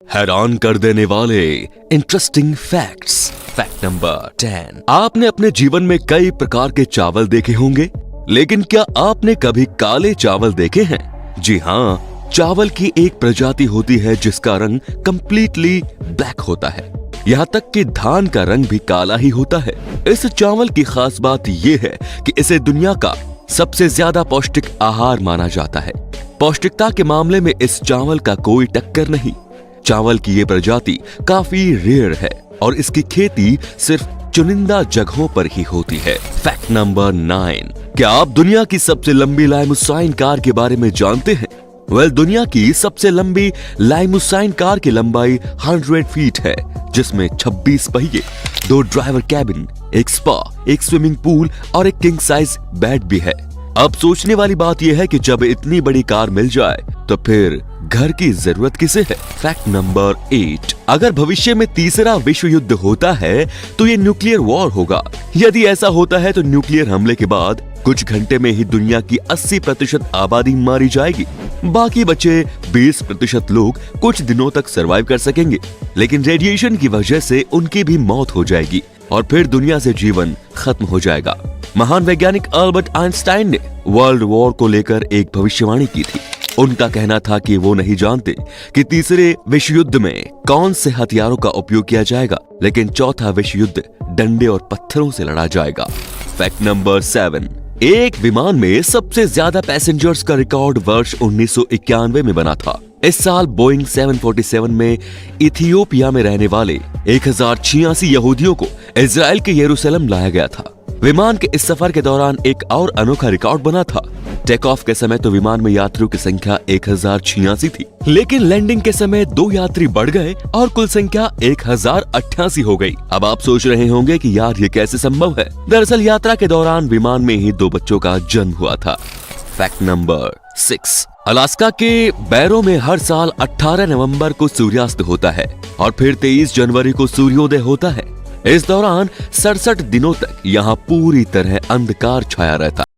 हैरान कर देने वाले इंटरेस्टिंग फैक्ट्स। Fact number 10। आपने अपने जीवन में कई प्रकार के चावल देखे होंगे, लेकिन क्या आपने कभी काले चावल देखे हैं? जी हाँ, चावल की एक प्रजाति होती है जिसका रंग कंप्लीटली ब्लैक होता है। यहाँ तक कि धान का रंग भी काला ही होता है। इस चावल की खास बात यह है कि इसे दुनिया का सबसे ज्यादा पौष्टिक आहार माना जाता है। पौष्टिकता के मामले में इस चावल का कोई टक्कर नहीं। चावल की ये प्रजाति काफी रेयर है और इसकी खेती सिर्फ चुनिंदा जगहों पर ही होती है। Fact number 9। क्या आप दुनिया की सबसे लंबी लाइमुसाइन कार के बारे में जानते हैं? दुनिया की सबसे लंबी लाइमुसाइन कार की लंबाई 100 फीट है, जिसमें 26 पहिए, 2 ड्राइवर कैबिन, एक स्पा, एक स्विमिंग पूल और एक किंग साइज बेड भी है। अब सोचने वाली बात यह है कि जब इतनी बड़ी कार मिल जाए तो फिर घर की जरूरत किसे है? Fact number 8। अगर भविष्य में तीसरा विश्व युद्ध होता है तो ये न्यूक्लियर वॉर होगा। यदि ऐसा होता है तो न्यूक्लियर हमले के बाद कुछ घंटे में ही दुनिया की 80% आबादी मारी जाएगी। बाकी बचे 20% लोग कुछ दिनों तक सरवाइव कर सकेंगे, लेकिन रेडिएशन की वजह से उनकी भी मौत हो जाएगी और फिर दुनिया से जीवन खत्म हो जाएगा। महान वैज्ञानिक अल्बर्ट आइंस्टाइन ने वर्ल्ड वॉर को लेकर एक भविष्यवाणी की थी। उनका कहना था कि वो नहीं जानते कि तीसरे विश्व युद्ध में कौन से हथियारों का उपयोग किया जाएगा, लेकिन चौथा विश्व युद्ध डंडे और पत्थरों से लड़ा जाएगा। Fact number 7। एक विमान में सबसे ज्यादा पैसेंजर्स का रिकॉर्ड वर्ष 1991 में बना था। इस साल बोइंग 747 में इथियोपिया में रहने वाले 1086 यहूदियों को इजराइल के यरूशलेम लाया गया था। विमान के इस सफर के दौरान एक और अनोखा रिकॉर्ड बना था। टेक ऑफ के समय तो विमान में यात्रियों की संख्या 1086 थी, लेकिन लैंडिंग के समय 2 यात्री बढ़ गए और कुल संख्या 1088 हो गई। अब आप सोच रहे होंगे कि यार ये कैसे संभव है? दरअसल यात्रा के दौरान विमान में ही 2 बच्चों का जन्म हुआ था। Fact number 6। अलास्का के बैरो में हर साल 18 नवंबर को सूर्यास्त होता है और फिर 23 जनवरी को सूर्योदय होता है। इस दौरान 67 दिनों तक यहाँ पूरी तरह अंधकार छाया रहता है।